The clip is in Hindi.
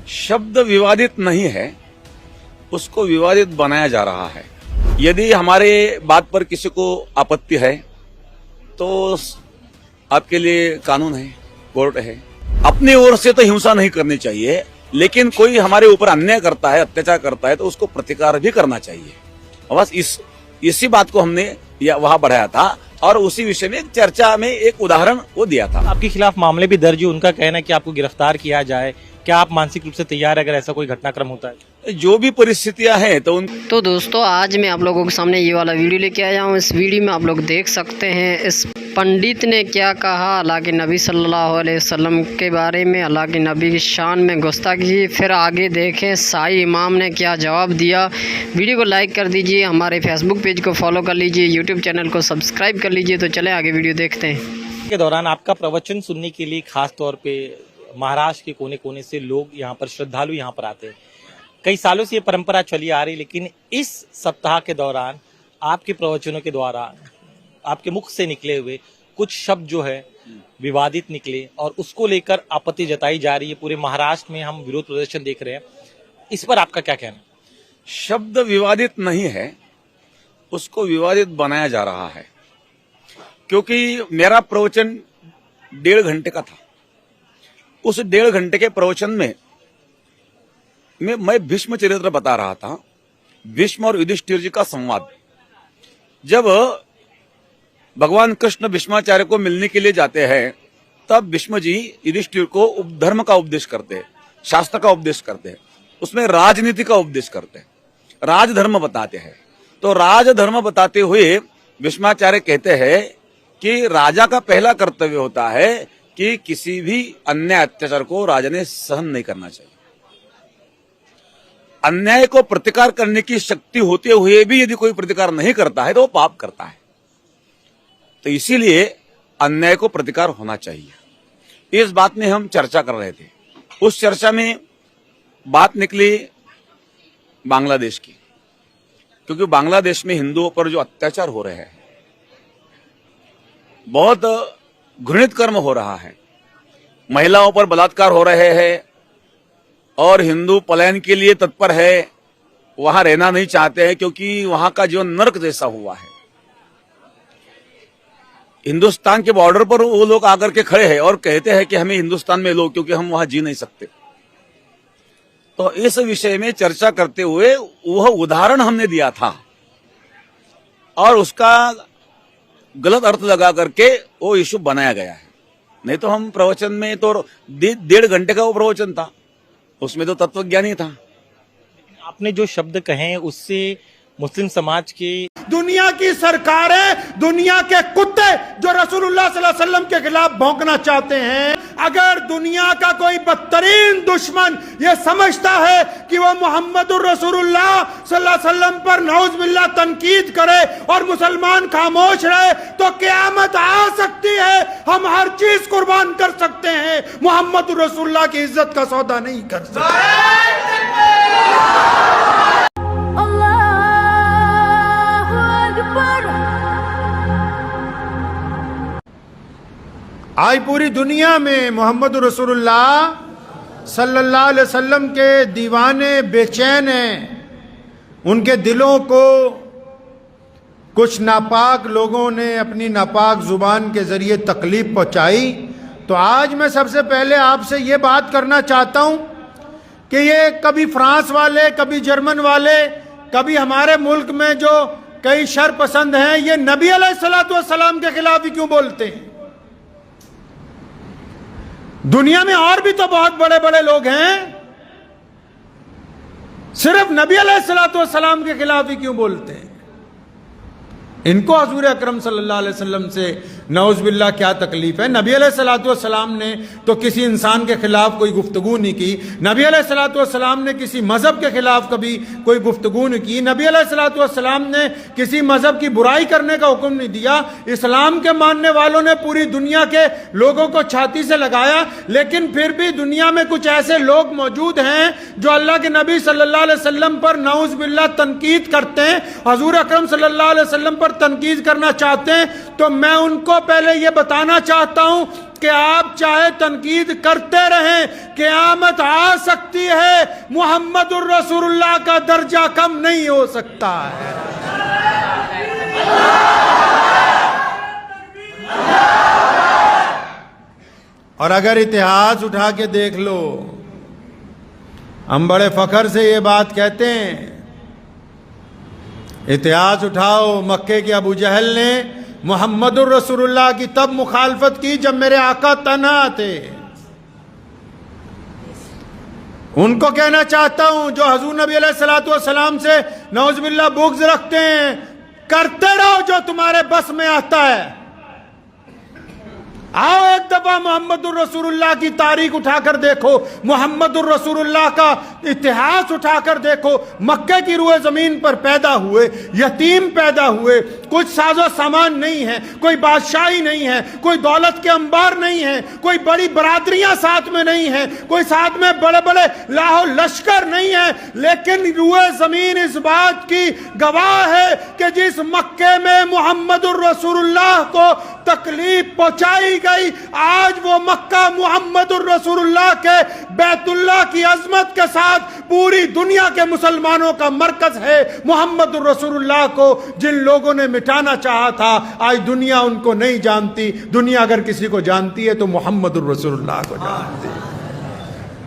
शब्द विवादित नहीं है, उसको विवादित बनाया जा रहा है। यदि हमारे बात पर किसी को आपत्ति है तो आपके लिए कानून है, कोर्ट है। अपनी ओर से तो हिंसा नहीं करनी चाहिए, लेकिन कोई हमारे ऊपर अन्याय करता है, अत्याचार करता है तो उसको प्रतिकार भी करना चाहिए। बस इसी बात को हमने वहां बढ़ाया था और उसी विषय में चर्चा में एक उदाहरण वो दिया था। आपके खिलाफ मामले भी दर्ज है, उनका कहना है कि आपको गिरफ्तार किया जाए। क्या आप मानसिक रूप से तैयार है अगर ऐसा कोई घटनाक्रम होता है? जो भी परिस्थितियां हैं तो दोस्तों, आज मैं आप लोगों के सामने ये वाला वीडियो लेके आया हूँ। इस वीडियो में आप लोग देख सकते हैं इस पंडित ने क्या कहा अल्लाह के नबी सल्लल्लाहु अलैहि वसल्लम के बारे में, अल्लाह के नबी की शान में गुस्ताखी। फिर आगे देखें शाही इमाम ने क्या जवाब दिया। वीडियो को लाइक कर दीजिए, हमारे फेसबुक पेज को फॉलो कर लीजिए, यूट्यूब चैनल को सब्सक्राइब कर लीजिए। तो चले आगे वीडियो देखते हैं। के दौरान आपका प्रवचन सुनने के लिए खास तौर पे महाराष्ट्र के कोने कोने से लोग यहाँ पर, श्रद्धालु यहाँ पर आते हैं। कई सालों से ये परंपरा चली आ रही, लेकिन इस सप्ताह के दौरान आपके प्रवचनों के द्वारा आपके मुख से निकले हुए कुछ शब्द जो है विवादित निकले और उसको लेकर आपत्ति जताई जा रही है। पूरे महाराष्ट्र में हम विरोध प्रदर्शन देख रहे हैं, इस पर आपका क्या कहना? शब्द विवादित नहीं है, उसको विवादित बनाया जा रहा है। क्योंकि मेरा प्रवचन 1.5 घंटे का था। उस 1.5 घंटे के प्रवचन में मैं भीष्म चरित्र बता रहा था, भीष्म और युधिष्ठिर जी का संवाद। जब भगवान कृष्ण भीष्माचार्य को मिलने के लिए जाते हैं तब भीष्म जी युधिष्ठिर को धर्म का उपदेश करते हैं, शास्त्र का उपदेश करते हैं, उसमें राजनीति का उपदेश करते हैं, राजधर्म बताते हैं। तो राजधर्म बताते हुए भीष्माचार्य कहते हैं कि राजा का पहला कर्तव्य होता है कि किसी भी अन्याय अत्याचार को राजा ने सहन नहीं करना चाहिए। अन्याय को प्रतिकार करने की शक्ति होते हुए भी यदि कोई प्रतिकार नहीं करता है तो वो पाप करता है। तो इसीलिए अन्याय को प्रतिकार होना चाहिए। इस बात में हम चर्चा कर रहे थे। उस चर्चा में बात निकली बांग्लादेश की, क्योंकि बांग्लादेश में हिंदुओं पर जो अत्याचार हो रहे हैं, बहुत घृणित कर्म हो रहा है। महिलाओं पर बलात्कार हो रहे हैं और हिंदू पलायन के लिए तत्पर है, वहां रहना नहीं चाहते हैं क्योंकि वहां का जीवन नर्क जैसा हुआ है। हिंदुस्तान के बॉर्डर पर वो लोग आकर के खड़े हैं और कहते हैं कि हमें हिंदुस्तान में लो, क्योंकि हम वहां जी नहीं सकते। तो इस विषय में चर्चा करते हुए वह उदाहरण हमने दिया था और उसका गलत अर्थ लगा करके वो इशू बनाया गया है। नहीं तो हम प्रवचन में तो 1.5 घंटे का वो प्रवचन था, उसमें तो तत्वज्ञान ही था। आपने जो शब्द कहे उससे मुस्लिम समाज की, दुनिया की सरकारें, दुनिया के कुत्ते जो रसूलुल्लाह सल्लल्लाहु अलैहि वसल्लम के खिलाफ भौंकना चाहते हैं, अगर दुनिया का कोई बदतरीन दुश्मन ये समझता है कि वो मोहम्मदुर रसूलुल्लाह सल्लल्लाहु अलैहि वसल्लम पर नऊज़ बिल्लाह तनकीद करे और मुसलमान खामोश रहे तो क़यामत आ सकती है। हम हर चीज कुर्बान कर सकते हैं, मोहम्मदुर रसूलुल्लाह की इज्जत का सौदा नहीं कर सकते। आज पूरी दुनिया में मोहम्मद रसूलुल्लाह सल्लल्लाहु अलैहि वसल्लम के दीवाने बेचैन हैं। उनके दिलों को कुछ नापाक लोगों ने अपनी नापाक जुबान के जरिए तकलीफ पहुंचाई। तो आज मैं सबसे पहले आपसे ये बात करना चाहता हूं कि ये कभी फ्रांस वाले, कभी जर्मन वाले, कभी हमारे मुल्क में जो कई शर पसंद हैं, ये नबी अलैहिस्सलातु वस्सलाम के खिलाफ ही क्यों बोलते हैं? दुनिया में और भी तो बहुत बड़े बड़े लोग हैं, सिर्फ नबी अलैहिस्सलातु वस्सलाम के खिलाफ ही क्यों बोलते हैं? इनको हुजूर अकरम सल्लल्लाहु अलैहि वसल्लम से नऊज़ बिल्लाह क्या तकलीफ है? नबी अलैहिस्सलातु वस्सलाम ने तो किसी इंसान के खिलाफ कोई गुफ्तगू नहीं की। नबी अलैहिस्सलातु वस्सलाम ने किसी मजहब के खिलाफ कभी कोई गुफ्तगू नहीं की। नबी अलैहिस्सलातु वस्सलाम ने किसी मजहब की बुराई करने का हुक्म नहीं दिया। इस्लाम के मानने वालों ने पूरी दुनिया के लोगों को छाती से लगाया, लेकिन फिर भी दुनिया में कुछ ऐसे लोग मौजूद हैं जो अल्लाह के नबी सल्लल्लाहु अलैहि वसल्लम पर नऊज़ बिल्लाह तनकीद करते हैं, हुजूर अकरम सल्लल्लाहु अलैहि वसल्लम पर तनकीद करना चाहते हैं। तो मैं उनको आपको पहले ये बताना चाहता हूं कि आप चाहे तनकीद करते रहें, क़यामत आ सकती है, मुहम्मदुर रसूलुल्लाह का दर्जा कम नहीं हो सकता है। और अगर इतिहास उठा के देख लो, हम बड़े फख्र से ये बात कहते हैं, इतिहास उठाओ, मक्के के अबू जहल ने मुहम्मदुर रसूलुल्लाह की तब मुखालफत की जब मेरे आका तन्हा थे। उनको कहना चाहता हूं जो हजूर नबी अलैहिस्सलातु वस्सलाम से नौजुबिल्लाह बुग़्ज़ रखते हैं, करते रहो जो तुम्हारे बस में आता है। आओ एक दफा मोहम्मदुर रसूलुल्लाह की तारीख उठाकर देखो, मोहम्मदुर रसूलुल्लाह का इतिहास उठाकर देखो। मक्के की रुए जमीन पर पैदा हुए, यतीम पैदा हुए, कुछ साजो सामान नहीं है, कोई बादशाही नहीं है, कोई दौलत के अंबार नहीं है, कोई बड़ी बरादरियां साथ में नहीं है, कोई साथ में बड़े बड़े लाहो लश्कर नहीं है, लेकिन रुए जमीन इस बात की गवाह है कि जिस मक्के में मोहम्मदुर रसूलुल्लाह को तकलीफ पहुंचाई गई, आज वो मक्का मुहम्मदुर रसूलुल्लाह के बैतुल्लाह की अजमत के साथ पूरी दुनिया के मुसलमानों का मरकज है। मुहम्मदुर रसूलुल्लाह को जिन लोगों ने मिटाना चाहा था, आज दुनिया उनको नहीं जानती। दुनिया अगर किसी को जानती है तो मुहम्मदुर रसूलुल्लाह को जानती है।